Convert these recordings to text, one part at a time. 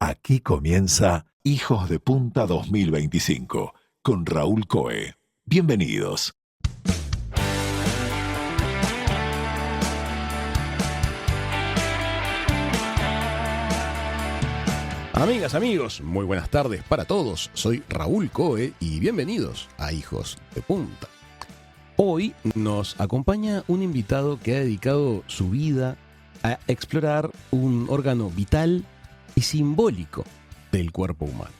Aquí comienza Hijos de Punta 2025 con Raúl Coe. Bienvenidos. Amigas, amigos, muy buenas tardes para todos. Soy Raúl Coe y bienvenidos a Hijos de Punta. Hoy nos acompaña un invitado que ha dedicado su vida a explorar un órgano vital y simbólico del cuerpo humano,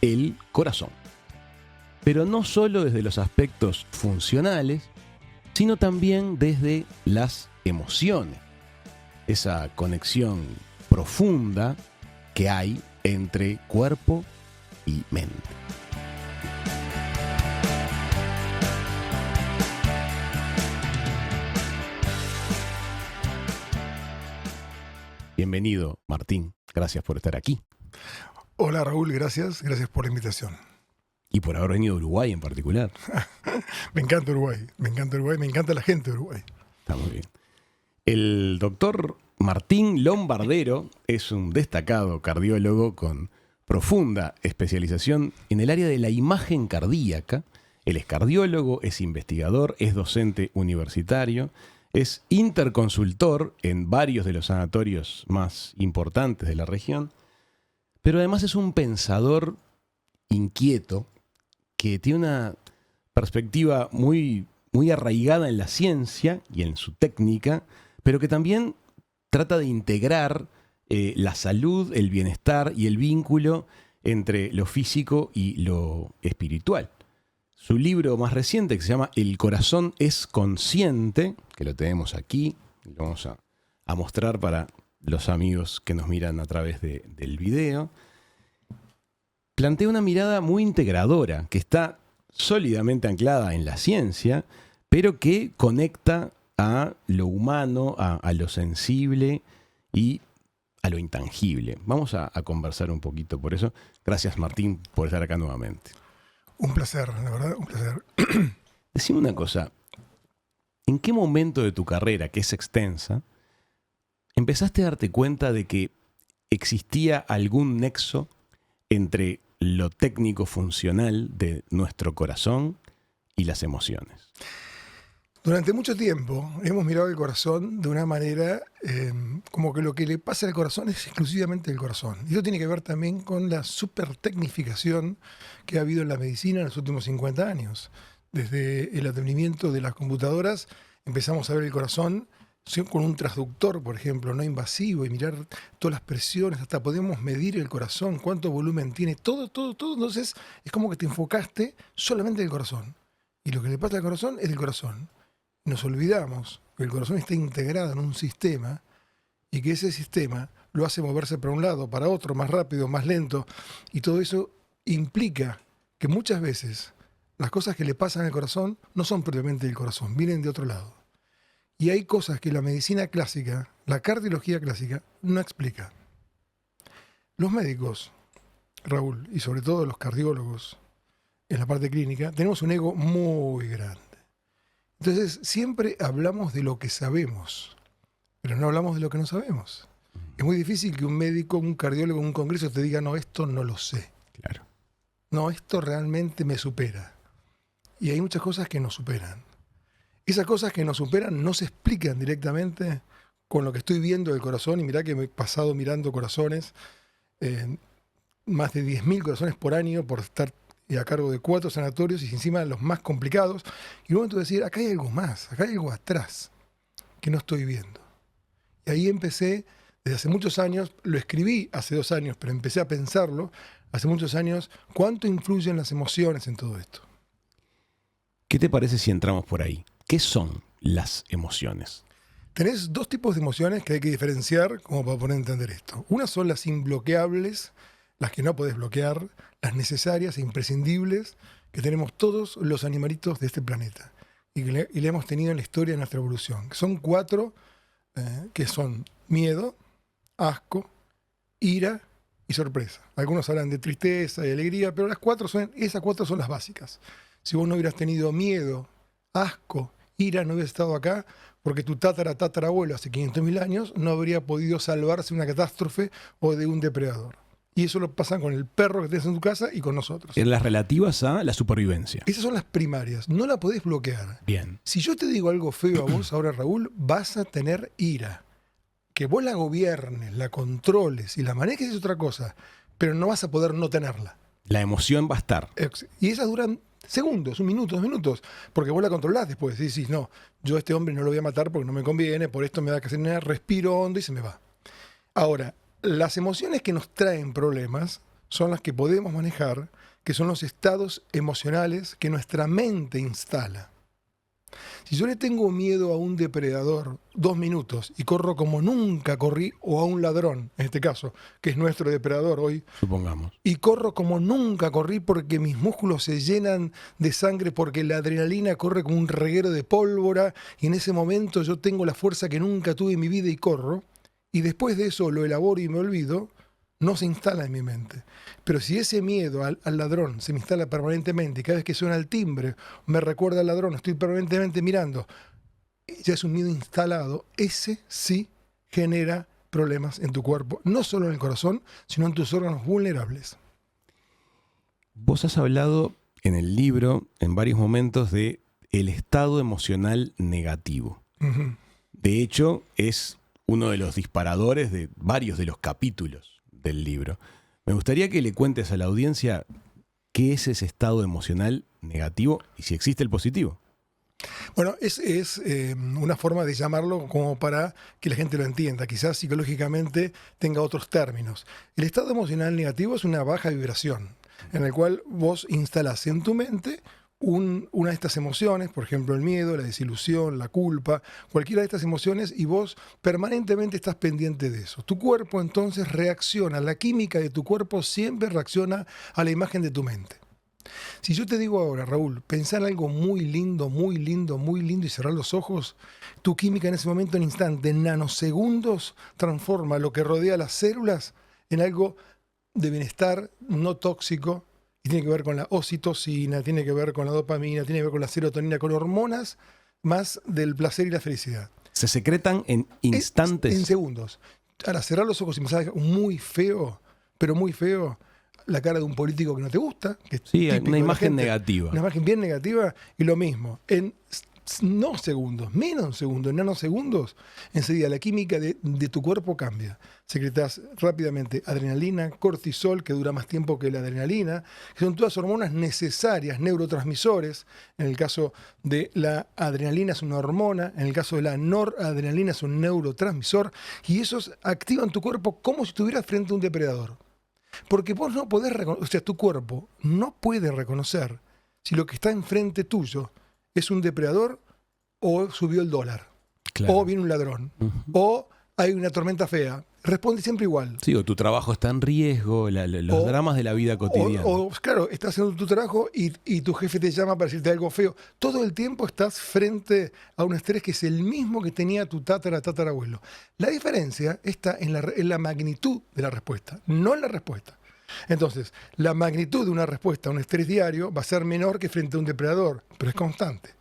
el corazón. Pero no solo desde los aspectos funcionales, sino también desde las emociones. Esa conexión profunda que hay entre cuerpo y mente. Bienvenido, Martín. Gracias por estar aquí. Hola, Raúl. Gracias por la invitación. Y por haber venido a Uruguay en particular. Me encanta Uruguay, me encanta la gente de Uruguay. Está muy bien. El doctor Martín Lombardero es un destacado cardiólogo con profunda especialización en el área de la imagen cardíaca. Él es cardiólogo, es investigador, es docente universitario, es interconsultor en varios de los sanatorios más importantes de la región, pero además es un pensador inquieto que tiene una perspectiva muy arraigada en la ciencia y en su técnica, pero que también trata de integrar la salud, el bienestar y el vínculo entre lo físico y lo espiritual. Su libro más reciente, que se llama El corazón es consciente, que lo tenemos aquí, lo vamos a mostrar para los amigos que nos miran a través del video, plantea una mirada muy integradora, que está sólidamente anclada en la ciencia, pero que conecta a lo humano, a lo sensible y a lo intangible. Vamos a conversar un poquito por eso. Gracias, Martín, por estar acá nuevamente. Un placer, la verdad, un placer. Decime una cosa. ¿En qué momento de tu carrera, que es extensa, empezaste a darte cuenta de que existía algún nexo entre lo técnico funcional de nuestro corazón y las emociones? Durante mucho tiempo hemos mirado el corazón de una manera como que lo que le pasa al corazón es exclusivamente el corazón. Y eso tiene que ver también con la supertecnificación que ha habido en la medicina en los últimos 50 años. Desde el advenimiento de las computadoras empezamos a ver el corazón con un transductor, por ejemplo, no invasivo, y mirar todas las presiones, hasta podemos medir el corazón, cuánto volumen tiene, todo. Entonces es como que te enfocaste solamente en el corazón. Y lo que le pasa al corazón es el corazón. Nos olvidamos que el corazón está integrado en un sistema y que ese sistema lo hace moverse para un lado, para otro, más rápido, más lento. Y todo eso implica que muchas veces las cosas que le pasan al corazón no son propiamente del corazón, vienen de otro lado. Y hay cosas que la medicina clásica, la cardiología clásica, no explica. Los médicos, Raúl, y sobre todo los cardiólogos en la parte clínica, tenemos un ego muy grande. Entonces, siempre hablamos de lo que sabemos, pero no hablamos de lo que no sabemos. Es muy difícil que un médico, un cardiólogo en un congreso te diga, no, esto no lo sé. Claro. No, esto realmente me supera. Y hay muchas cosas que nos superan. Esas cosas que nos superan no se explican directamente con lo que estoy viendo del corazón. Y mirá que me he pasado mirando corazones, más de 10.000 corazones por año por estar a cargo de 4 sanatorios y encima los más complicados. Y luego entonces decir, acá hay algo más, acá hay algo atrás que no estoy viendo. Y ahí empecé, desde hace muchos años, lo escribí hace 2 años, pero empecé a pensarlo hace muchos años, cuánto influyen las emociones en todo esto. ¿Qué te parece si entramos por ahí? ¿Qué son las emociones? Tenés 2 tipos de emociones que hay que diferenciar como para poder entender esto. Una son las imbloqueables, las que no podés bloquear, las necesarias e imprescindibles que tenemos todos los animalitos de este planeta y le hemos tenido en la historia de nuestra evolución. Son 4, que son miedo, asco, ira y sorpresa. Algunos hablan de tristeza y alegría, pero esas 4 son las básicas. Si vos no hubieras tenido miedo, asco, ira, no hubieras estado acá, porque tu tatarabuelo hace 500.000 años no habría podido salvarse de una catástrofe o de un depredador. Y eso lo pasa con el perro que tienes en tu casa y con nosotros. En las relativas a la supervivencia. Esas son las primarias. No la podés bloquear. Bien. Si yo te digo algo feo a vos ahora, Raúl, vas a tener ira. Que vos la gobiernes, la controles y la manejes es otra cosa, pero no vas a poder no tenerla. La emoción va a estar. Y esas duran segundos, un minuto, 2 minutos, porque vos la controlás después. Decís, no, yo a este hombre no lo voy a matar porque no me conviene, por esto me da que hacer nada, respiro hondo y se me va. Ahora, las emociones que nos traen problemas son las que podemos manejar, que son los estados emocionales que nuestra mente instala. Si yo le tengo miedo a un depredador 2 minutos y corro como nunca corrí, o a un ladrón, en este caso, que es nuestro depredador hoy, Supongamos. y corro como nunca corrí porque mis músculos se llenan de sangre, porque la adrenalina corre como un reguero de pólvora, y en ese momento yo tengo la fuerza que nunca tuve en mi vida y corro, y después de eso lo elaboro y me olvido, no se instala en mi mente. Pero si ese miedo al ladrón se me instala permanentemente y cada vez que suena el timbre me recuerda al ladrón, estoy permanentemente mirando, ya es un miedo instalado, ese sí genera problemas en tu cuerpo, no solo en el corazón, sino en tus órganos vulnerables. Vos has hablado en el libro en varios momentos de el estado emocional negativo. Uh-huh. De hecho, es uno de los disparadores de varios de los capítulos del libro. Me gustaría que le cuentes a la audiencia qué es ese estado emocional negativo y si existe el positivo. Bueno, es una forma de llamarlo como para que la gente lo entienda. Quizás psicológicamente tenga otros términos. El estado emocional negativo es una baja vibración, en el cual vos instalás en tu mente una de estas emociones, por ejemplo el miedo, la desilusión, la culpa, cualquiera de estas emociones, y vos permanentemente estás pendiente de eso. Tu cuerpo entonces reacciona, la química de tu cuerpo siempre reacciona a la imagen de tu mente. Si yo te digo ahora, Raúl, pensá en algo muy lindo, muy lindo, muy lindo y cerrar los ojos, tu química en ese momento, en instante, en nanosegundos, transforma lo que rodea las células en algo de bienestar no tóxico. Y tiene que ver con la oxitocina, tiene que ver con la dopamina, tiene que ver con la serotonina, con hormonas más del placer y la felicidad. Se secretan en instantes. En segundos. Ahora, cerrar los ojos y me sale muy feo, pero muy feo, la cara de un político que no te gusta. Que es Sí, típico una de la imagen gente, negativa. Una imagen bien negativa, y lo mismo. En no segundos, menos segundos, en nanosegundos, enseguida la química de tu cuerpo cambia. Secretas rápidamente adrenalina, cortisol, que dura más tiempo que la adrenalina, que son todas hormonas necesarias, neurotransmisores. En el caso de la adrenalina es una hormona, en el caso de la noradrenalina es un neurotransmisor, y esos activan tu cuerpo como si estuvieras frente a un depredador. Porque vos no podés reconocer, o sea, tu cuerpo no puede reconocer si lo que está enfrente tuyo es un depredador o subió el dólar, Claro. o viene un ladrón, o hay una tormenta fea. Responde siempre igual. Sí, o tu trabajo está en riesgo, los dramas de la vida cotidiana. Claro, estás haciendo tu trabajo y tu jefe te llama para decirte algo feo. Todo el tiempo estás frente a un estrés que es el mismo que tenía tu tatarabuelo. La diferencia está en la magnitud de la respuesta, no en la respuesta. Entonces, la magnitud de una respuesta a un estrés diario va a ser menor que frente a un depredador, pero es constante.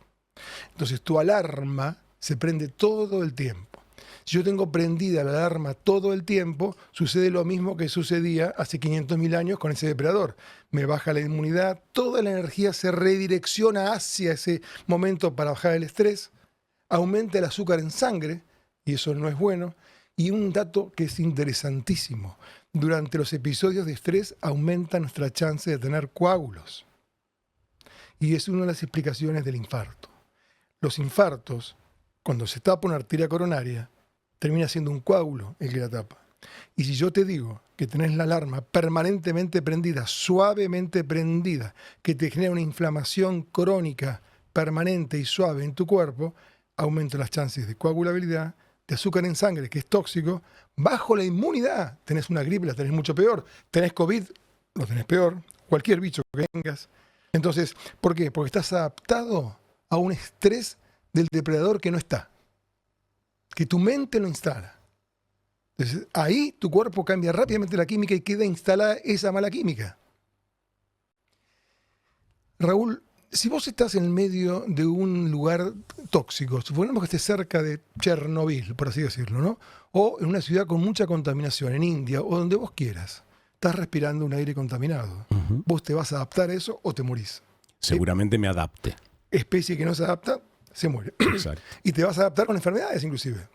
Entonces, tu alarma se prende todo el tiempo. Si yo tengo prendida la alarma todo el tiempo, sucede lo mismo que sucedía hace 500.000 años con ese depredador. Me baja la inmunidad, toda la energía se redirecciona hacia ese momento para bajar el estrés, aumenta el azúcar en sangre, y eso no es bueno. Y un dato que es interesantísimo, durante los episodios de estrés aumenta nuestra chance de tener coágulos. Y es una de las explicaciones del infarto. Los infartos, cuando se tapa una arteria coronaria, termina siendo un coágulo el que la tapa. Y si yo te digo que tenés la alarma permanentemente prendida, suavemente prendida, que te genera una inflamación crónica permanente y suave en tu cuerpo, aumenta las chances de coagulabilidad, de azúcar en sangre, que es tóxico. Bajo la inmunidad, tenés una gripe, la tenés mucho peor. Tenés COVID, lo tenés peor. Cualquier bicho que tengas. Entonces, ¿por qué? Porque estás adaptado a un estrés del depredador que no está, que tu mente lo instala. Entonces, ahí tu cuerpo cambia rápidamente la química y queda instalada esa mala química. Raúl, si vos estás en el medio de un lugar tóxico, suponemos que estés cerca de Chernobyl, por así decirlo, ¿no? O en una ciudad con mucha contaminación, en India, o donde vos quieras, estás respirando un aire contaminado. Ujú. Vos te vas a adaptar a eso o te morís. Seguramente me adapte. Especie que no se adapta, se muere. Exacto. Y te vas a adaptar con enfermedades inclusive.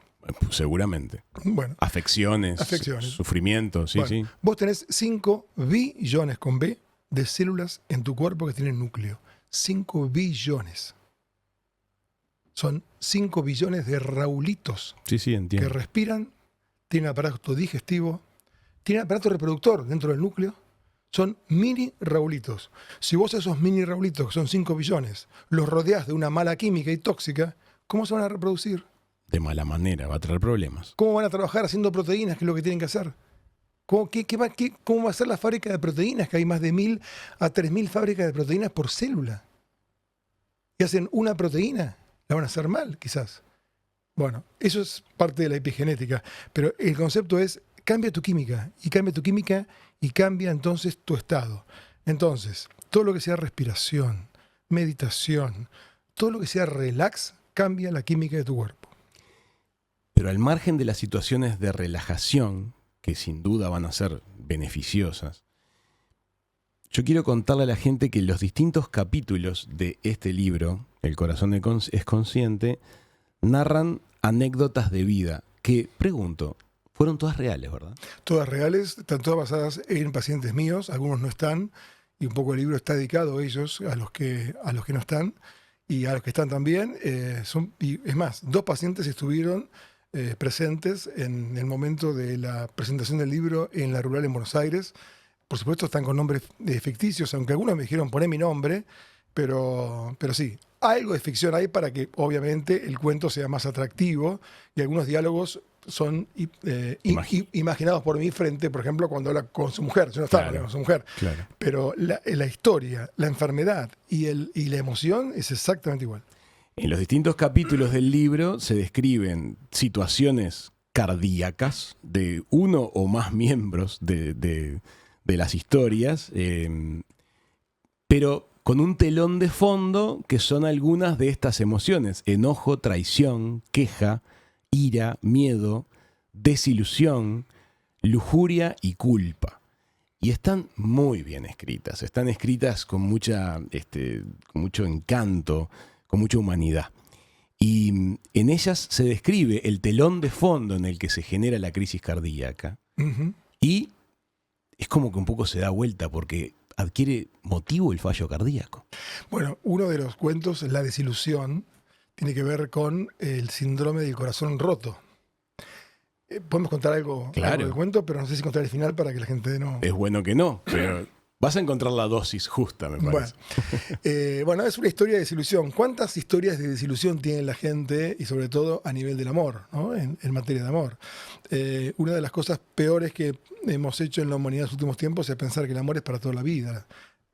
Seguramente. Bueno, Afecciones, Afecciones. sufrimientos, sí, bueno, sí. vos tenés 5 billones con B de células en tu cuerpo que tienen núcleo. 5 billones. Son 5 billones de raulitos Sí, sí, que entiendo. respiran, tienen aparato digestivo, tienen aparato reproductor dentro del núcleo. Son mini raulitos. Si vos a esos mini raulitos, que son 5 billones, los rodeás de una mala química y tóxica, ¿cómo se van a reproducir? De mala manera, va a traer problemas. ¿Cómo van a trabajar haciendo proteínas, que es lo que tienen que hacer? ¿Cómo va a ser la fábrica de proteínas? Que hay más de 1000 a 3000 fábricas de proteínas por célula. Y hacen una proteína, la van a hacer mal, quizás. Bueno, eso es parte de la epigenética. Pero el concepto es, cambia tu química, y cambia entonces tu estado. Entonces, todo lo que sea respiración, meditación, todo lo que sea relax, cambia la química de tu cuerpo. Pero al margen de las situaciones de relajación, que sin duda van a ser beneficiosas, yo quiero contarle a la gente que los distintos capítulos de este libro, El corazón es consciente, narran anécdotas de vida que, pregunto, fueron todas reales, ¿verdad? Todas reales, están todas basadas en pacientes míos, algunos no están, y un poco el libro está dedicado a ellos, a los que no están, y a los que están también. Y es más, 2 pacientes estuvieron presentes en el momento de la presentación del libro en la Rural en Buenos Aires. Por supuesto están con nombres ficticios, aunque algunos me dijeron poné mi nombre, pero sí, algo de ficción hay para que obviamente el cuento sea más atractivo, y algunos diálogos son imaginados por mí frente, por ejemplo, cuando habla con su mujer. Yo no estaba Claro. con su mujer, Claro. pero la historia, la enfermedad y la emoción es exactamente igual. En los distintos capítulos del libro se describen situaciones cardíacas de uno o más miembros de las historias, pero con un telón de fondo que son algunas de estas emociones: enojo, traición, queja, ira, miedo, desilusión, lujuria y culpa. Y están muy bien escritas, están escritas con con mucho encanto, con mucha humanidad. Y en ellas se describe el telón de fondo en el que se genera la crisis cardíaca. Ujú. Y es como que un poco se da vuelta porque adquiere motivo el fallo cardíaco. Bueno, uno de los cuentos, la desilusión, tiene que ver con el síndrome del corazón roto. Podemos contar algo Claro. del cuento, pero no sé si contar el final para que la gente no... Es bueno que no, pero vas a encontrar la dosis justa, me Bueno, parece. bueno, es una historia de desilusión. ¿Cuántas historias de desilusión tiene la gente, y sobre todo a nivel del amor, ¿no? En materia de amor? Una de las cosas peores que hemos hecho en la humanidad en los últimos tiempos es pensar que el amor es para toda la vida.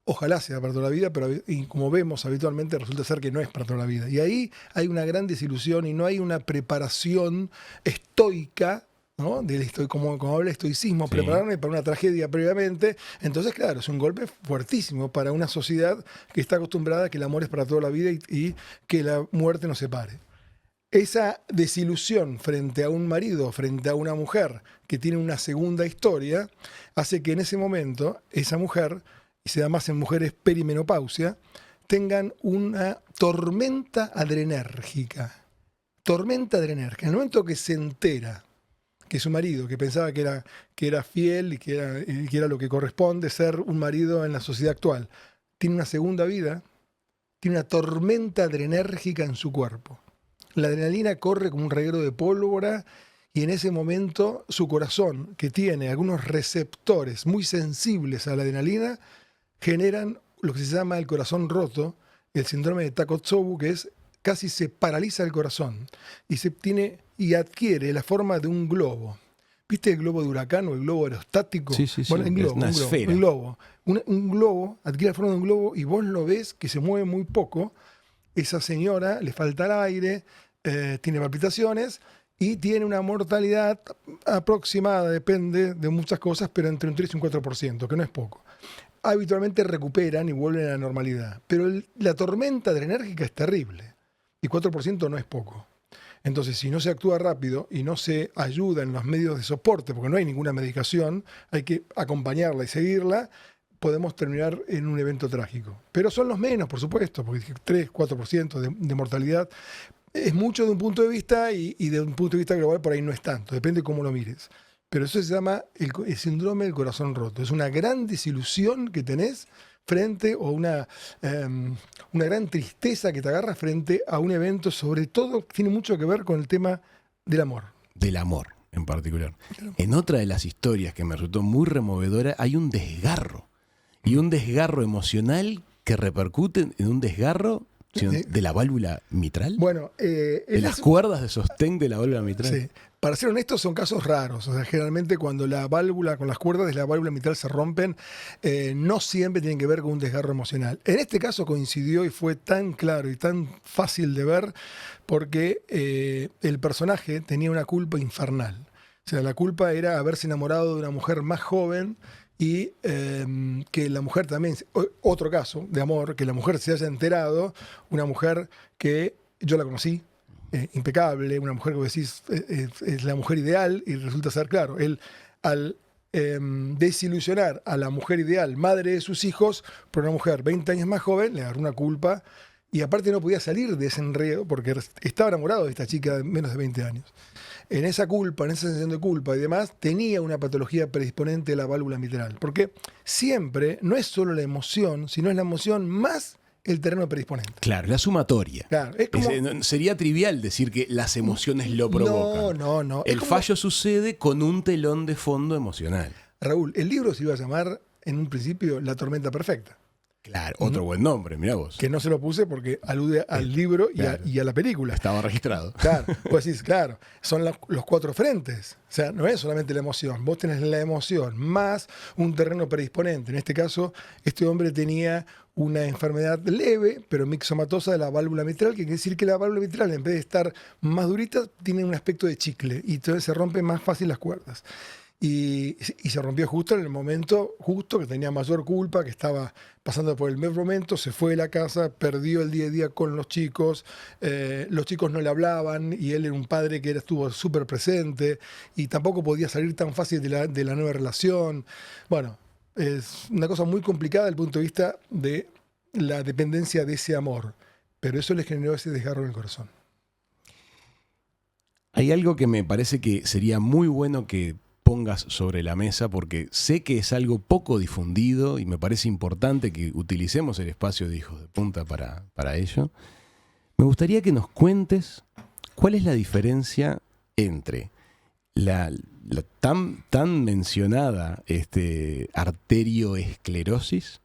Ojalá sea para toda la vida, pero y como vemos habitualmente resulta ser que no es para toda la vida. Y ahí hay una gran desilusión y no hay una preparación estoica, ¿no? Como habla el estoicismo, Sí. prepararme para una tragedia previamente. Entonces, claro, es un golpe fuertísimo para una sociedad que está acostumbrada a que el amor es para toda la vida y que la muerte nos separe. Esa desilusión frente a un marido, frente a una mujer que tiene una segunda historia, hace que en ese momento esa mujer, y se da más en mujeres perimenopausia, tengan una tormenta adrenérgica. Tormenta adrenérgica. En el momento que se entera que su marido, que pensaba que era fiel y que era lo que corresponde ser un marido en la sociedad actual, tiene una segunda vida, tiene una tormenta adrenérgica en su cuerpo. La adrenalina corre como un reguero de pólvora, y en ese momento su corazón, que tiene algunos receptores muy sensibles a la adrenalina, generan lo que se llama el corazón roto, el síndrome de Takotsubo, que es casi se paraliza el corazón y adquiere la forma de un globo. ¿Viste el globo de huracán o el globo aerostático? Sí, sí, sí. Bueno, Es una esfera. Un globo adquiere la forma de un globo y vos lo ves que se mueve muy poco. Esa señora le falta el aire, tiene palpitaciones y tiene una mortalidad aproximada, depende de muchas cosas, pero entre un 3 y un 4%, que no es poco. Habitualmente recuperan y vuelven a la normalidad, pero la tormenta adrenérgica es terrible y 4% no es poco. Entonces, si no se actúa rápido y no se ayuda en los medios de soporte, porque no hay ninguna medicación, hay que acompañarla y seguirla, podemos terminar en un evento trágico. Pero son los menos, por supuesto, porque 3-4% de mortalidad es mucho de un punto de vista y de un punto de vista global por ahí no es tanto, depende de cómo lo mires. Pero eso se llama el síndrome del corazón roto. Es una gran desilusión que tenés frente o una gran tristeza que te agarra frente a un evento, sobre todo tiene mucho que ver con el tema del amor. Del amor, en particular. En otra de las historias que me resultó muy removedora hay un desgarro. Y un desgarro emocional que repercute en un desgarro de la válvula mitral. Bueno, de las cuerdas de sostén de la válvula mitral. Sí. Para ser honestos, son casos raros. O sea, generalmente cuando la válvula, con las cuerdas de la válvula mitral se rompen, no siempre tienen que ver con un desgarro emocional. En este caso coincidió y fue tan claro y tan fácil de ver porque el personaje tenía una culpa infernal. O sea, la culpa era haberse enamorado de una mujer más joven y que la mujer también, otro caso de amor, que la mujer se haya enterado, una mujer que yo la conocí, impecable, una mujer que vos decís es la mujer ideal y resulta ser, claro, él al desilusionar a la mujer ideal, madre de sus hijos, por una mujer 20 años más joven, le agarró una culpa y aparte no podía salir de ese enredo porque estaba enamorado de esta chica de menos de 20 años. En esa culpa, en esa sensación de culpa y demás, tenía una patología predisponente de la válvula mitral. Porque siempre no es solo la emoción, sino es la emoción más el terreno predisponente. Claro, la sumatoria. Claro, es como... Sería trivial decir que las emociones lo provocan. No. El fallo sucede con un telón de fondo emocional. Raúl, el libro se iba a llamar en un principio La tormenta perfecta. Claro, otro buen nombre, mirá vos. Que no se lo puse porque alude al libro y a la película. Estaba registrado. Claro, vos decís, claro, son los cuatro frentes. O sea, no es solamente la emoción. Vos tenés la emoción más un terreno predisponente. En este caso, este hombre tenía una enfermedad leve, pero mixomatosa de la válvula mitral, que quiere decir que la válvula mitral, en vez de estar más durita, tiene un aspecto de chicle y entonces se rompen más fácil las cuerdas. Y se rompió justo en el momento justo que tenía mayor culpa, que estaba pasando por el mal momento, se fue de la casa, perdió el día a día con los chicos no le hablaban y él era un padre que estuvo súper presente y tampoco podía salir tan fácil de la nueva relación. Bueno, es una cosa muy complicada desde el punto de vista de la dependencia de ese amor, pero eso le generó ese desgarro en el corazón. Hay algo que me parece que sería muy bueno que pongas sobre la mesa porque sé que es algo poco difundido y me parece importante que utilicemos el espacio de Hijos de Punta para ello. Me gustaría que nos cuentes cuál es la diferencia entre la tan mencionada arterioesclerosis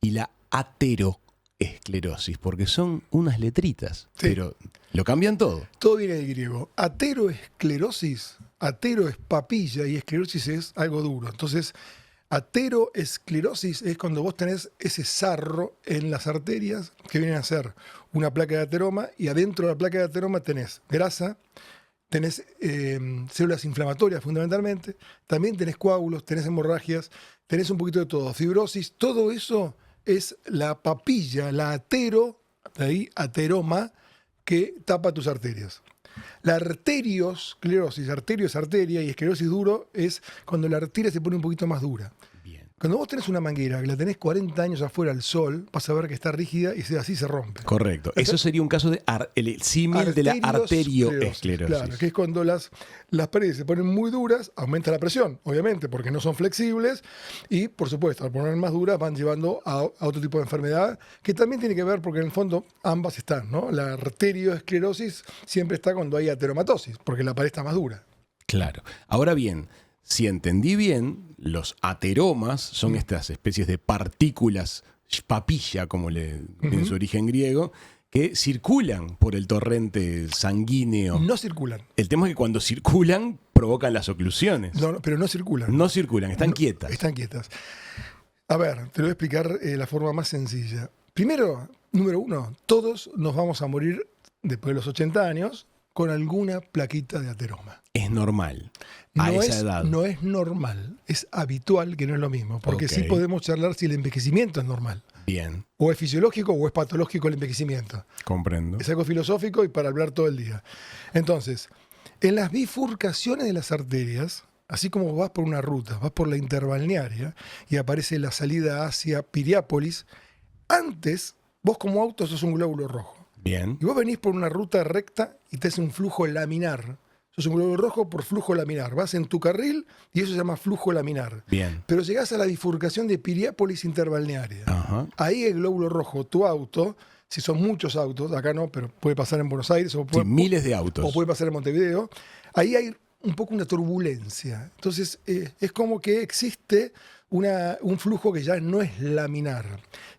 y la ateroesclerosis, porque son unas letritas, sí, pero lo cambian todo. Todo viene del griego. Ateroesclerosis, atero es papilla y esclerosis es algo duro. Entonces, ateroesclerosis es cuando vos tenés ese sarro en las arterias que vienen a ser una placa de ateroma y adentro de la placa de ateroma tenés grasa, tenés células inflamatorias fundamentalmente, también tenés coágulos, tenés hemorragias, tenés un poquito de todo, fibrosis, todo eso es la papilla, la atero, de ahí ateroma, que tapa tus arterias. La arteriosclerosis, arterio es arteria y esclerosis duro es cuando la arteria se pone un poquito más dura. Bien. Cuando vos tenés una manguera que la tenés 40 años afuera al sol, vas a ver que está rígida y así se rompe. Correcto. Eso sería un caso de el símil de la arterioesclerosis. Claro, que es cuando las paredes se ponen muy duras, aumenta la presión, obviamente, porque no son flexibles y, por supuesto, al poner más duras van llevando a otro tipo de enfermedad que también tiene que ver, porque en el fondo ambas están, ¿no? La arterioesclerosis siempre está cuando hay ateromatosis, porque la pared está más dura. Claro. Ahora bien, si entendí bien, los ateromas son estas especies de partículas papilla, como en su origen griego, que circulan por el torrente sanguíneo. No circulan. El tema es que cuando circulan provocan las oclusiones. No, pero no circulan. No circulan, están quietas. Están quietas. A ver, te lo voy a explicar la forma más sencilla. Primero, número uno, todos nos vamos a morir después de los 80 años con alguna plaquita de ateroma. Es normal. A esa edad. No es normal, es habitual, que no es lo mismo. Porque Ok. sí podemos charlar si el envejecimiento es normal. Bien, O es fisiológico o es patológico el envejecimiento. comprendo. Es algo filosófico y para hablar todo el día. Entonces, en las bifurcaciones de las arterias, así como vas por una ruta, vas por la interbalnearia y aparece la salida hacia Piriápolis, antes vos como auto sos un glóbulo rojo. Bien, Y vos venís por una ruta recta y te hace un flujo laminar. Sos un glóbulo rojo por flujo laminar. Vas en tu carril y eso se llama flujo laminar. bien. Pero llegás a la bifurcación de Piriápolis interbalnearia. Ajá. Ahí el glóbulo rojo, tu auto, si son muchos autos, acá no, pero puede pasar en Buenos Aires o Sí, puede, miles de o autos. puede pasar en Montevideo, ahí hay un poco una turbulencia. Entonces es como que existe un flujo que ya no es laminar.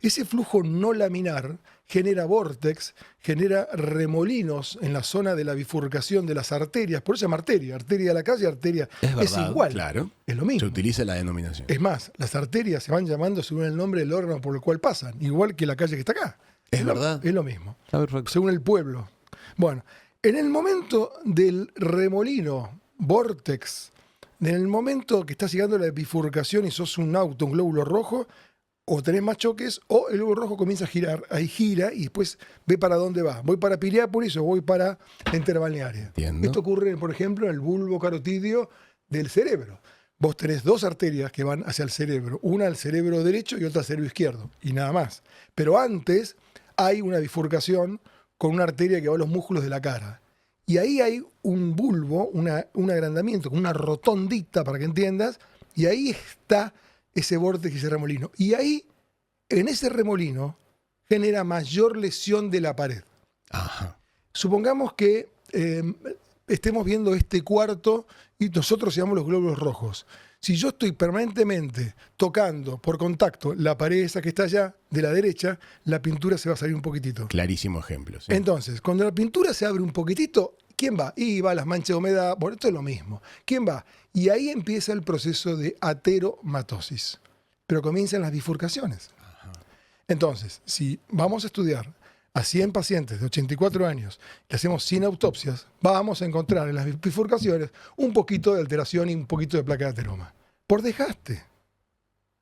Ese flujo no laminar genera vórtex, genera remolinos en la zona de la bifurcación de las arterias, por eso se llama arteria, arteria de la calle, arteria. Es verdad, igual, claro. es lo Se mismo. utiliza la denominación. Es más, las arterias se van llamando según el nombre del órgano por el cual pasan, igual que la calle que está acá. Es verdad. Es lo mismo, Está perfecto. según el pueblo. Bueno, en el momento del remolino, vórtex, en el momento que estás llegando a la bifurcación y sos un auto, un glóbulo rojo, o tenés más choques, o el glóbulo rojo comienza a girar, ahí gira y después ve para dónde va. Voy para Piriápolis o voy para la interbalnearia. Entiendo. Esto ocurre, por ejemplo, en el bulbo carotidio del cerebro. Vos tenés dos arterias que van hacia el cerebro, una al cerebro derecho y otra al cerebro izquierdo, y nada más. Pero antes hay una bifurcación con una arteria que va a los músculos de la cara. Y ahí hay un bulbo, un agrandamiento, con una rotondita, para que entiendas, y ahí está ese vórtice y ese remolino. Y ahí, en ese remolino, genera mayor lesión de la pared. Ajá. Supongamos que estemos viendo este cuarto y nosotros seamos los glóbulos rojos. Si yo estoy permanentemente tocando por contacto la pared esa que está allá, de la derecha, la pintura se va a salir un poquitito. Clarísimo ejemplo. Sí. Entonces, cuando la pintura se abre un poquitito, ¿quién va? Y va las manchas de humedad, bueno, esto es lo mismo. ¿Quién va? Y ahí empieza el proceso de ateromatosis. Pero comienzan las bifurcaciones. Entonces, si vamos a estudiar a 100 pacientes de 84 años y hacemos 100 autopsias, vamos a encontrar en las bifurcaciones un poquito de alteración y un poquito de placa de ateroma. Por desgaste.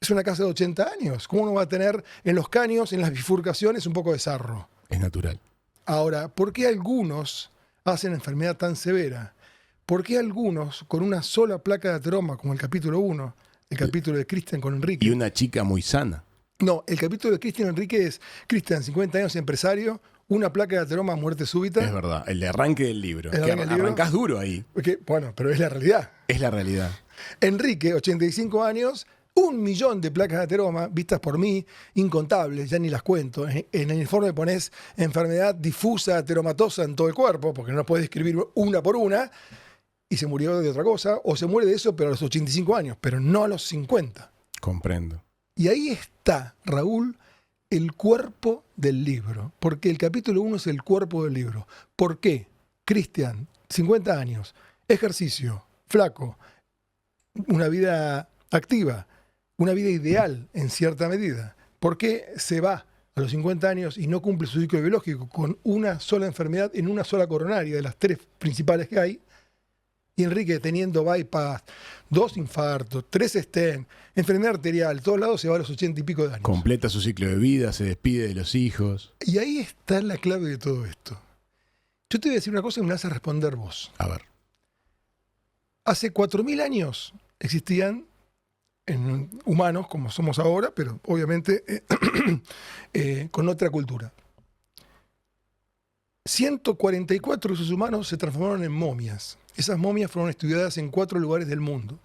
Es una casa de 80 años. ¿Cómo uno va a tener en los caños, en las bifurcaciones, un poco de sarro? Es natural. Ahora, ¿por qué algunos hacen enfermedad tan severa? ¿Por qué algunos con una sola placa de ateroma, como el capítulo 1, el capítulo de Cristian con Enrique? Y una chica muy sana. No, el capítulo de Cristian Enrique es Cristian, 50 años, empresario, una placa de ateroma, muerte súbita. Es verdad. El de arranque del libro. El Que arranque del libro. arrancás duro ahí. Bueno, pero es la realidad. Es la realidad. Enrique, 85 años, 1 millón de placas de ateroma vistas por mí, incontables, ya ni las cuento. En el informe ponés enfermedad difusa ateromatosa en todo el cuerpo, porque no las podés escribir una por una, y se murió de otra cosa, o se muere de eso, pero a los 85 años, pero no a los 50. Comprendo. Y ahí está, Raúl, el cuerpo del libro, porque el capítulo 1 es el cuerpo del libro. ¿Por qué? Cristian, 50 años, ejercicio, flaco, una vida activa, una vida ideal en cierta medida. ¿Por qué se va a los 50 años y no cumple su ciclo biológico con una sola enfermedad en una sola coronaria de las 3 principales que hay? Y Enrique teniendo bypass, 2 infartos, 3 stent, enfermedad arterial, todos lados se va a los 80 y pico de años. Completa su ciclo de vida, se despide de los hijos. Y ahí está la clave de todo esto. Yo te voy a decir una cosa y me la vas a responder vos. A ver. Hace 4.000 años existían humanos como somos ahora, pero obviamente con otra cultura. 144 de esos humanos se transformaron en momias. Esas momias fueron estudiadas en 4 lugares del mundo.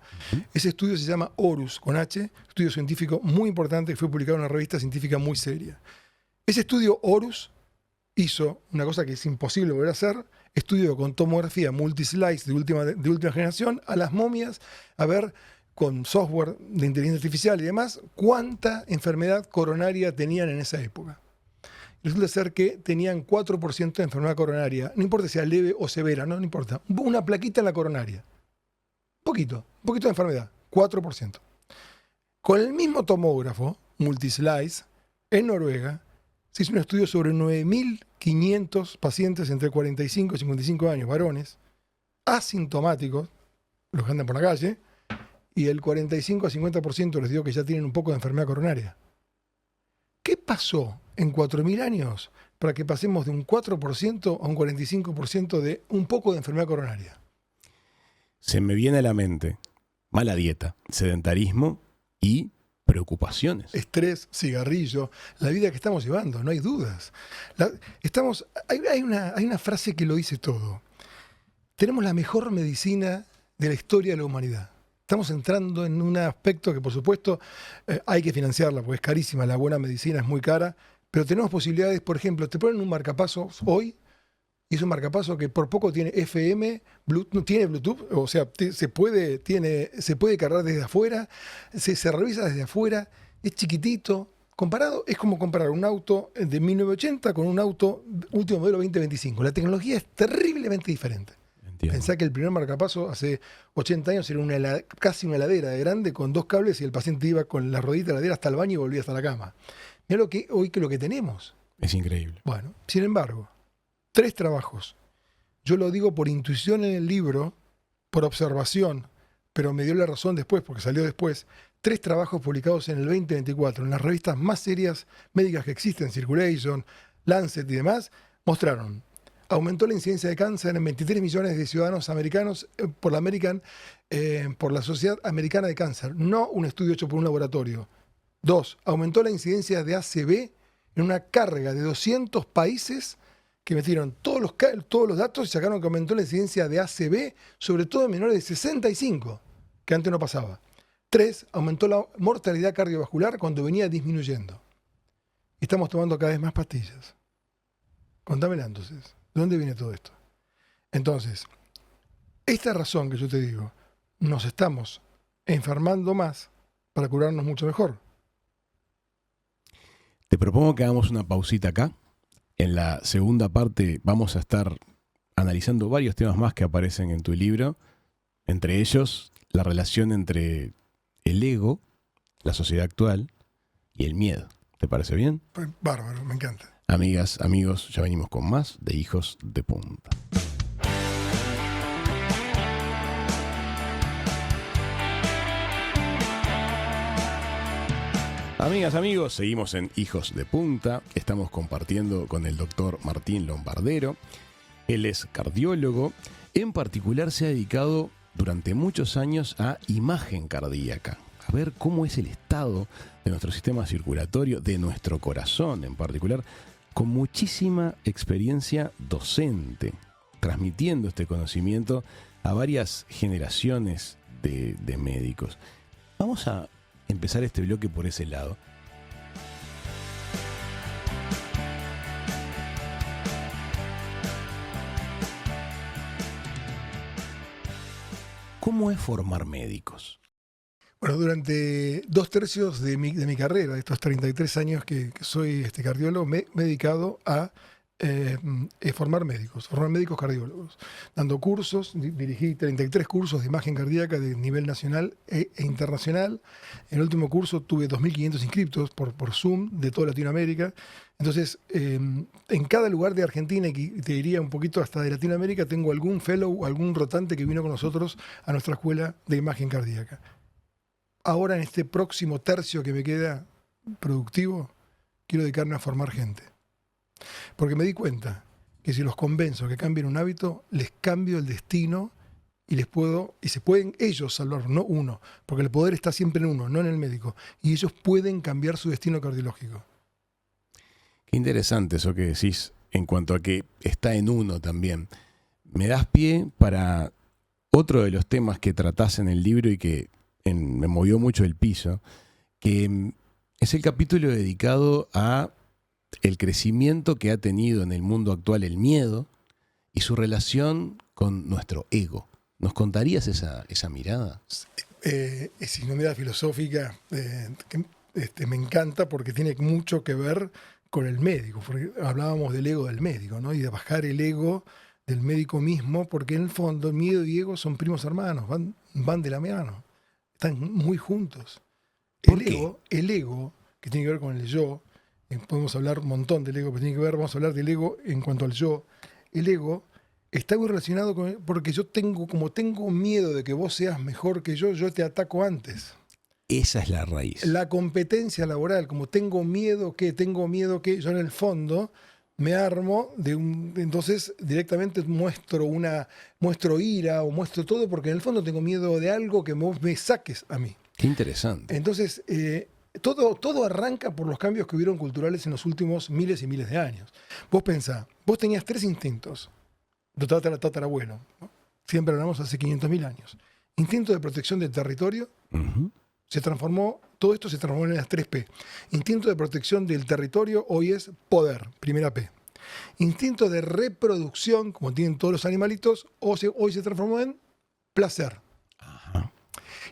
Ese estudio se llama Horus, con H, estudio científico muy importante que fue publicado en una revista científica muy seria. Ese estudio Horus hizo una cosa que es imposible volver a hacer, estudio con tomografía multislice de última generación a las momias, a ver con software de inteligencia artificial y demás, cuánta enfermedad coronaria tenían en esa época. Resulta ser que tenían 4% de enfermedad coronaria, no importa si sea leve o severa, no importa, una plaquita en la coronaria. Un poquito de enfermedad, 4%. Con el mismo tomógrafo, multislice, en Noruega, Se hizo un estudio sobre 9.500 pacientes entre 45 y 55 años, varones, asintomáticos, los que andan por la calle, y el 45 a 50% les digo que ya tienen un poco de enfermedad coronaria. ¿Qué pasó en 4.000 años para que pasemos de un 4% a un 45% de un poco de enfermedad coronaria? Se me viene a la mente mala dieta, sedentarismo y preocupaciones. Estrés, cigarrillo, la vida que estamos llevando, no hay dudas. Hay una frase que lo dice todo. Tenemos la mejor medicina de la historia de la humanidad. Estamos entrando en un aspecto que, por supuesto, hay que financiarla, porque es carísima, la buena medicina es muy cara, pero tenemos posibilidades, por ejemplo, te ponen un marcapasos hoy, y es un marcapaso que por poco tiene FM, Bluetooth, tiene Bluetooth, o sea, se puede cargar desde afuera, se revisa desde afuera, es chiquitito. Comparado, es como comparar un auto de 1980 con un auto último modelo 2025. La tecnología es terriblemente diferente. Entiendo. Pensá que el primer marcapaso hace 80 años era casi una heladera de grande con 2 cables y el paciente iba con la rodita de la heladera hasta el baño y volvía hasta la cama. Mirá lo que tenemos. Es increíble. Bueno, sin embargo, 3 trabajos. Yo lo digo por intuición en el libro, por observación, pero me dio la razón después, porque salió después. 3 trabajos publicados en el 2024 en las revistas más serias médicas que existen, Circulation, Lancet y demás, mostraron: aumentó la incidencia de cáncer en 23 millones de ciudadanos americanos por la Sociedad Americana de Cáncer, no un estudio hecho por un laboratorio. 2, aumentó la incidencia de ACV en una carga de 200 países que metieron todos los datos y sacaron que aumentó la incidencia de ACV, sobre todo en menores de 65, que antes no pasaba. 3, aumentó la mortalidad cardiovascular cuando venía disminuyendo. Y estamos tomando cada vez más pastillas. Contámela entonces, ¿de dónde viene todo esto? Entonces, esta razón que yo te digo, nos estamos enfermando más para curarnos mucho mejor. Te propongo que hagamos una pausita acá. En la segunda parte vamos a estar analizando varios temas más que aparecen en tu libro, entre ellos la relación entre el ego, la sociedad actual y el miedo. ¿Te parece bien? Pues, bárbaro, me encanta. Amigas, amigos, ya venimos con más de Hijos de Punta. Amigas, amigos, seguimos en Hijos de Punta. Estamos compartiendo con el doctor Martín Lombardero. Él es cardiólogo. En particular se ha dedicado durante muchos años a imagen cardíaca, a ver cómo es el estado de nuestro sistema circulatorio, de nuestro corazón en particular, con muchísima experiencia docente, transmitiendo este conocimiento a varias generaciones de médicos. Vamos a empezar este bloque por ese lado. ¿Cómo es formar médicos? Bueno, durante 2/3 de mi carrera, de estos 33 años que soy cardiólogo, me he dedicado a formar médicos cardiólogos, dando cursos. Dirigí 33 cursos de imagen cardíaca de nivel nacional e internacional. En el último curso tuve 2.500 inscriptos por Zoom de toda Latinoamérica. Entonces, en cada lugar de Argentina, y te diría un poquito hasta de Latinoamérica, tengo algún fellow, algún rotante que vino con nosotros a nuestra escuela de imagen cardíaca. Ahora, en este próximo tercio que me queda productivo, quiero dedicarme a formar gente. Porque me di cuenta que si los convenzo que cambien un hábito, les cambio el destino y se pueden ellos salvar, no uno, porque el poder está siempre en uno, no en el médico. Y ellos pueden cambiar su destino cardiológico. Qué interesante eso que decís en cuanto a que está en uno también. Me das pie para otro de los temas que tratás en el libro y que me movió mucho el piso, que es el capítulo dedicado a el crecimiento que ha tenido en el mundo actual el miedo y su relación con nuestro ego. ¿Nos contarías esa mirada? Es una mirada filosófica que me encanta porque tiene mucho que ver con el médico. Porque hablábamos del ego del médico, ¿no? Y de bajar el ego del médico mismo, porque en el fondo miedo y ego son primos hermanos, van de la mano, están muy juntos. El ego, que tiene que ver con el yo, Podemos hablar un montón del ego, pero tiene que ver, vamos a hablar del ego en cuanto al yo. El ego está muy relacionado con, porque como tengo miedo de que vos seas mejor que yo te ataco antes. Esa es la raíz. La competencia laboral, como tengo miedo que, yo en el fondo me armo entonces directamente muestro ira o muestro todo porque en el fondo tengo miedo de algo que vos me saques a mí. Qué interesante. Entonces, todo arranca por los cambios que hubieron culturales en los últimos miles y miles de años. Vos pensá, vos tenías 3 instintos, tu tatarabuelo, ¿no? Siempre hablamos hace 500.000 años. Instinto de protección del territorio, todo esto se transformó en las 3P. Instinto de protección del territorio hoy es poder, primera P. Instinto de reproducción, como tienen todos los animalitos, hoy se transformó en placer. Ajá.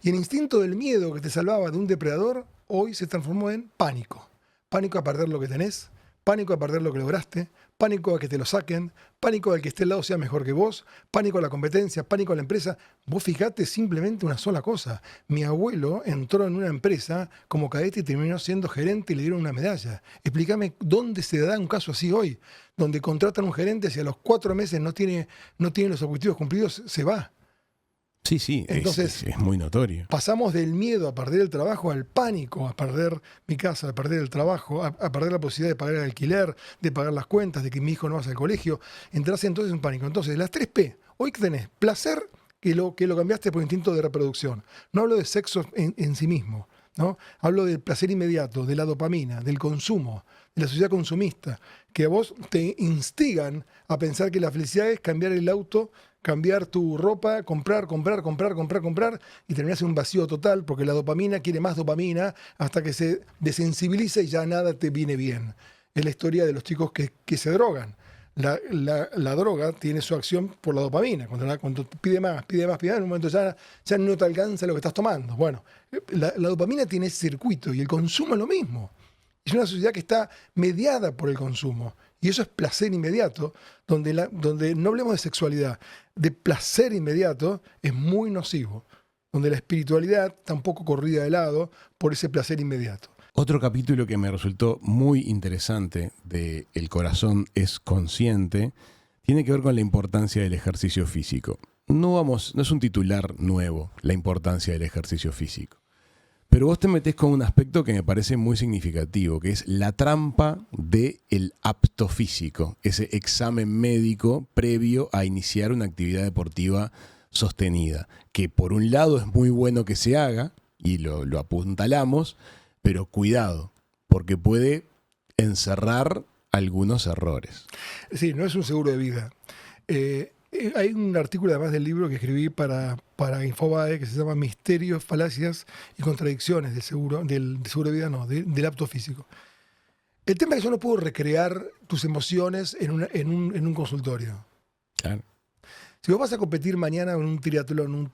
Y el instinto del miedo que te salvaba de un depredador, hoy se transformó en pánico. Pánico a perder lo que tenés, pánico a perder lo que lograste, pánico a que te lo saquen, pánico al que esté al lado sea mejor que vos, pánico a la competencia, pánico a la empresa. Vos fijate simplemente una sola cosa. Mi abuelo entró en una empresa como cadete y terminó siendo gerente y le dieron una medalla. Explícame dónde se da un caso así hoy, donde contratan un gerente y a los 4 meses no tiene los objetivos cumplidos, se va. Sí, entonces, es muy notorio. Pasamos del miedo a perder el trabajo al pánico, a perder mi casa, a perder el trabajo, a perder la posibilidad de pagar el alquiler, de pagar las cuentas, de que mi hijo no vaya al colegio. Entras entonces en pánico. Entonces, las 3P, hoy que tenés placer, que lo cambiaste por instinto de reproducción. No hablo de sexo en sí mismo, ¿no? Hablo del placer inmediato, de la dopamina, del consumo, de la sociedad consumista, que a vos te instigan a pensar que la felicidad es cambiar el auto, cambiar tu ropa, comprar, y terminás en un vacío total porque la dopamina quiere más dopamina hasta que se desensibiliza y ya nada te viene bien. Es la historia de los chicos que se drogan. La droga tiene su acción por la dopamina. Cuando pide más, en un momento ya no te alcanza lo que estás tomando. Bueno, la dopamina tiene ese circuito y el consumo es lo mismo. Es una sociedad que está mediada por el consumo. Y eso es placer inmediato, donde no hablemos de sexualidad, de placer inmediato es muy nocivo. Donde la espiritualidad está un poco corrida de lado por ese placer inmediato. Otro capítulo que me resultó muy interesante de El corazón es consciente tiene que ver con la importancia del ejercicio físico. No es un titular nuevo, la importancia del ejercicio físico. Pero vos te metés con un aspecto que me parece muy significativo, que es la trampa del apto físico, ese examen médico previo a iniciar una actividad deportiva sostenida, que por un lado es muy bueno que se haga, y lo apuntalamos, pero cuidado, porque puede encerrar algunos errores. Sí, no es un seguro de vida. Hay un artículo además del libro que escribí para Infobae que se llama Misterios, falacias y contradicciones del seguro de vida, no, del apto físico. El tema es que yo no puedo recrear tus emociones en un consultorio. Claro. Si vos vas a competir mañana en un triatlón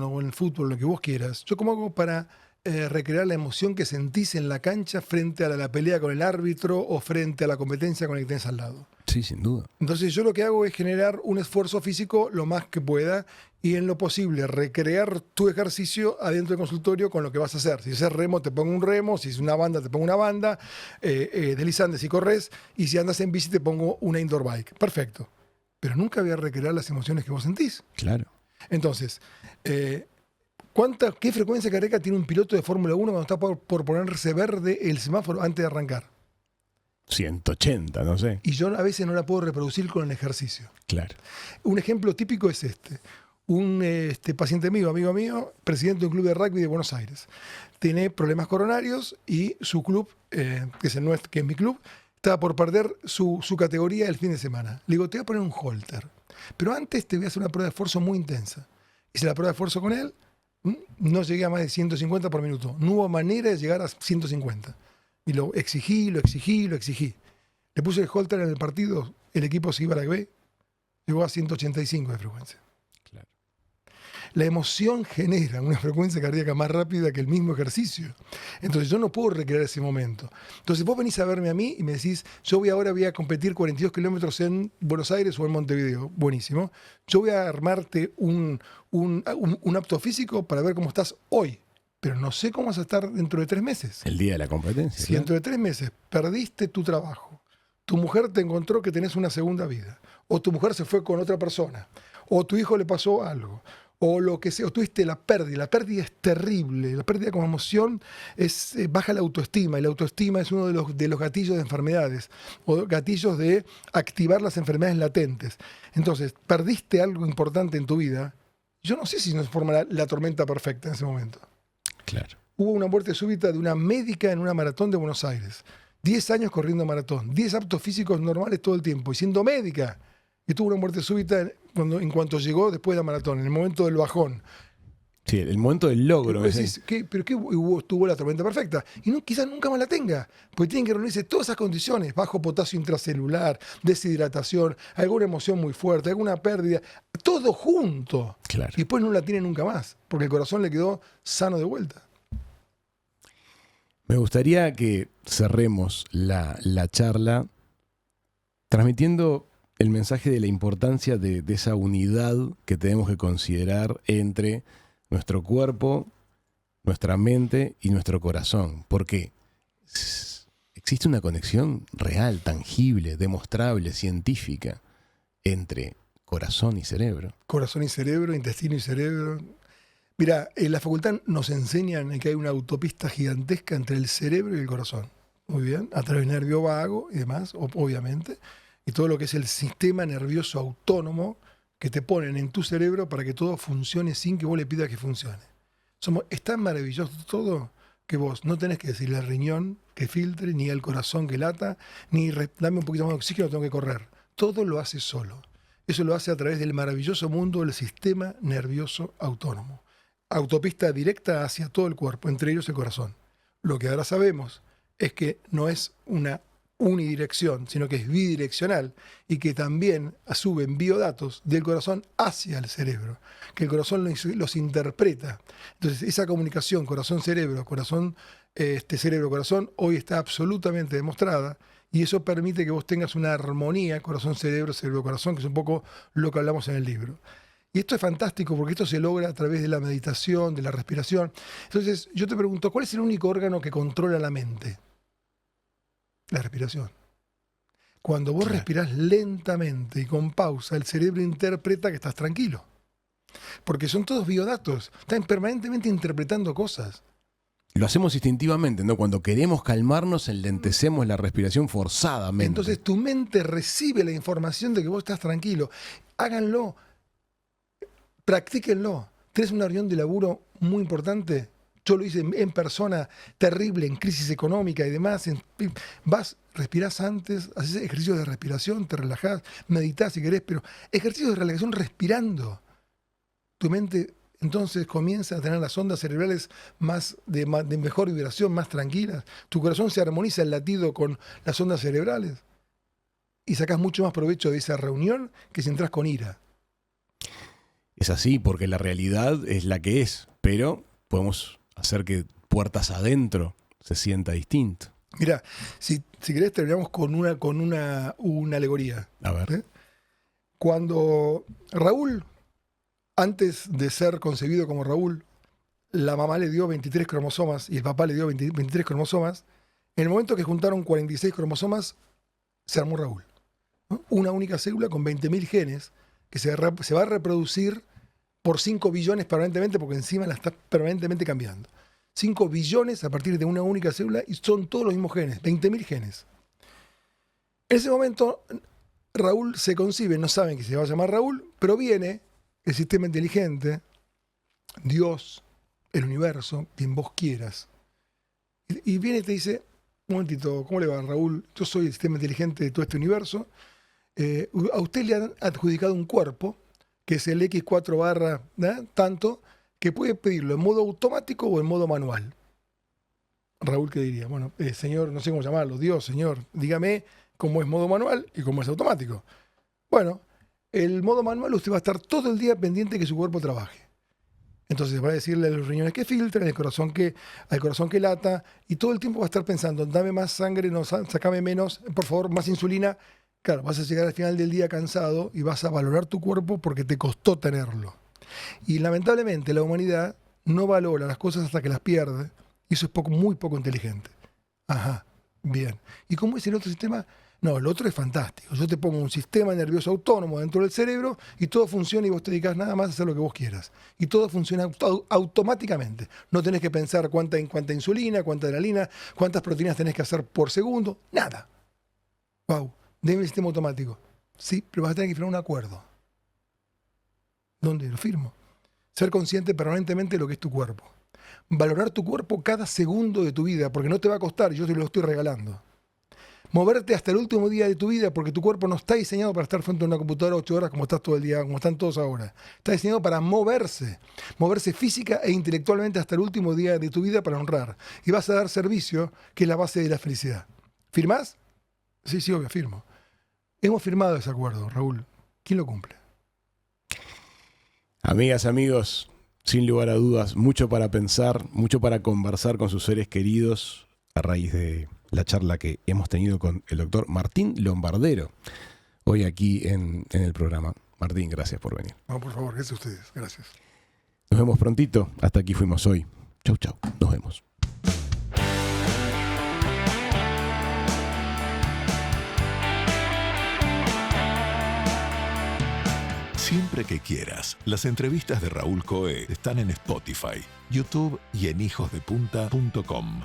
o en el fútbol, lo que vos quieras, ¿yo cómo hago para recrear la emoción que sentís en la cancha frente a la pelea con el árbitro o frente a la competencia con el que tenés al lado? Sí, sin duda. Entonces yo lo que hago es generar un esfuerzo físico lo más que pueda y en lo posible recrear tu ejercicio adentro del consultorio con lo que vas a hacer. Si es remo, te pongo un remo, si es una banda, te pongo una banda, deslizantes y corres, y si andas en bici te pongo una indoor bike. Perfecto. Pero nunca voy a recrear las emociones que vos sentís. Claro. Entonces, ¿qué frecuencia cardíaca tiene un piloto de Fórmula 1 cuando está por ponerse verde el semáforo antes de arrancar? 180, no sé. Y yo a veces no la puedo reproducir con el ejercicio. Claro. Un ejemplo típico es este. Un paciente mío, amigo mío, presidente de un club de rugby de Buenos Aires. Tiene problemas coronarios y su club, que es mi club, estaba por perder su categoría el fin de semana. Le digo, te voy a poner un holter. Pero antes te voy a hacer una prueba de esfuerzo muy intensa. Hice la prueba de esfuerzo con él, no llegué a más de 150 por minuto. No hubo manera de llegar a 150. Y lo exigí. Le puse el holter en el partido, el equipo se iba a la B, llegó a 185 de frecuencia. Claro. La emoción genera una frecuencia cardíaca más rápida que el mismo ejercicio. Entonces yo no puedo recrear ese momento. Entonces vos venís a verme a mí y me decís, yo voy a competir 42 kilómetros en Buenos Aires o en Montevideo. Buenísimo. Yo voy a armarte un apto físico para ver cómo estás hoy. pero no sé cómo vas a estar dentro de 3 meses. El día de la competencia. Si claro. dentro de 3 meses perdiste tu trabajo, tu mujer te encontró que tenés una segunda vida, o tu mujer se fue con otra persona, o tu hijo le pasó algo, o lo que sea, o tuviste la pérdida es terrible, la pérdida como emoción baja la autoestima, y la autoestima es uno de los gatillos de enfermedades, o gatillos de activar las enfermedades latentes. Entonces, perdiste algo importante en tu vida, yo no sé si nos forma la tormenta perfecta en ese momento. Claro. Hubo una muerte súbita de una médica en una maratón de Buenos Aires. 10 años corriendo maratón, 10 aptos físicos normales todo el tiempo, y siendo médica. Y tuvo una muerte súbita en cuanto llegó después de la maratón, en el momento del bajón. Sí, el momento del logro. Pero decís, ¿pero qué tuvo la tormenta perfecta? Y no, quizás nunca más la tenga, porque tienen que reunirse todas esas condiciones: bajo potasio intracelular, deshidratación, alguna emoción muy fuerte, alguna pérdida, todo junto. Claro. Y después no la tiene nunca más, porque el corazón le quedó sano de vuelta. Me gustaría que cerremos la charla transmitiendo el mensaje de la importancia de esa unidad que tenemos que considerar entre nuestro cuerpo, nuestra mente y nuestro corazón. Porque existe una conexión real, tangible, demostrable, científica entre corazón y cerebro. Corazón y cerebro, intestino y cerebro. Mira, en la facultad nos enseñan que hay una autopista gigantesca entre el cerebro y el corazón. Muy bien, a través del nervio vago y demás, obviamente. Y todo lo que es el sistema nervioso autónomo que te ponen en tu cerebro para que todo funcione sin que vos le pidas que funcione. Es tan maravilloso todo que vos no tenés que decirle al riñón que filtre, ni al corazón que lata, ni dame un poquito más de oxígeno, tengo que correr. Todo lo hace solo. Eso lo hace a través del maravilloso mundo del sistema nervioso autónomo. Autopista directa hacia todo el cuerpo, entre ellos el corazón. Lo que ahora sabemos es que no es una unidirección, sino que es bidireccional, y que también suben biodatos del corazón hacia el cerebro, que el corazón los interpreta. Entonces, esa comunicación corazón-cerebro, cerebro-corazón, hoy está absolutamente demostrada, y eso permite que vos tengas una armonía corazón-cerebro, cerebro-corazón, que es un poco lo que hablamos en el libro. Y esto es fantástico porque esto se logra a través de la meditación, de la respiración. Entonces, yo te pregunto, ¿cuál es el único órgano que controla la mente? La respiración. Cuando vos respirás lentamente y con pausa, el cerebro interpreta que estás tranquilo. Porque son todos biodatos. Están permanentemente interpretando cosas. Lo hacemos instintivamente, ¿no? Cuando queremos calmarnos, enlentecemos la respiración forzadamente. Entonces tu mente recibe la información de que vos estás tranquilo. Háganlo. Practíquenlo. ¿Tenés una reunión de laburo muy importante? Yo lo hice en persona, terrible, en crisis económica y demás. Vas, respirás antes, haces ejercicios de respiración, te relajás, meditás si querés, pero ejercicios de relajación respirando. Tu mente entonces comienza a tener las ondas cerebrales de mejor vibración, más tranquilas. Tu corazón se armoniza el latido con las ondas cerebrales. Y sacás mucho más provecho de esa reunión que si entras con ira. Es así, porque la realidad es la que es, pero podemos hacer que puertas adentro se sienta distinto. Mira, si querés terminamos con una alegoría. A ver. Cuando Raúl, antes de ser concebido como Raúl, la mamá le dio 23 cromosomas y el papá le dio 23 cromosomas, en el momento que juntaron 46 cromosomas, se armó Raúl, ¿no? Una única célula con 20.000 genes que se va a reproducir por 5 billones permanentemente, porque encima la está permanentemente cambiando. 5 billones a partir de una única célula y son todos los mismos genes, 20.000 genes. En ese momento, Raúl se concibe, no saben que se va a llamar Raúl, pero viene el sistema inteligente, Dios, el universo, quien vos quieras. Y viene y te dice, un momentito, ¿cómo le va, Raúl? Yo soy el sistema inteligente de todo este universo. A usted le han adjudicado un cuerpo, que es el X4 barra, ¿no? Tanto, que puede pedirlo en modo automático o en modo manual. Raúl, ¿qué diría? Bueno, señor, no sé cómo llamarlo, Dios, señor, dígame cómo es modo manual y cómo es automático. Bueno, el modo manual usted va a estar todo el día pendiente que su cuerpo trabaje. Entonces va a decirle a los riñones que filtren, al corazón que lata, y todo el tiempo va a estar pensando, dame más sangre, no, sacame menos, por favor, más insulina. Claro, vas a llegar al final del día cansado y vas a valorar tu cuerpo porque te costó tenerlo. Y lamentablemente la humanidad no valora las cosas hasta que las pierde, y eso es muy poco inteligente. Ajá, bien. ¿Y cómo es el otro sistema? No, el otro es fantástico. Yo te pongo un sistema nervioso autónomo dentro del cerebro y todo funciona y vos te dedicás nada más a hacer lo que vos quieras. Y todo funciona automáticamente. No tenés que pensar cuánta insulina, cuánta adrenalina, cuántas proteínas tenés que hacer por segundo. Nada. Wow. Deme el sistema automático. Sí, pero vas a tener que firmar un acuerdo. ¿Dónde lo firmo? Ser consciente permanentemente de lo que es tu cuerpo. Valorar tu cuerpo cada segundo de tu vida, porque no te va a costar, yo te lo estoy regalando. Moverte hasta el último día de tu vida, porque tu cuerpo no está diseñado para estar frente a una computadora 8 horas como estás todo el día, como están todos ahora. Está diseñado para moverse física e intelectualmente hasta el último día de tu vida para honrar. Y vas a dar servicio, que es la base de la felicidad. ¿Firmás? Sí, obvio, firmo. Hemos firmado ese acuerdo, Raúl. ¿Quién lo cumple? Amigas, amigos, sin lugar a dudas, mucho para pensar, mucho para conversar con sus seres queridos a raíz de la charla que hemos tenido con el doctor Martín Lombardero, hoy aquí en el programa. Martín, gracias por venir. No, por favor, gracias a ustedes. Gracias. Nos vemos prontito. Hasta aquí fuimos hoy. Chau, chau. Nos vemos. Siempre que quieras, las entrevistas de Raúl Coe están en Spotify, YouTube y en hijosdepunta.com.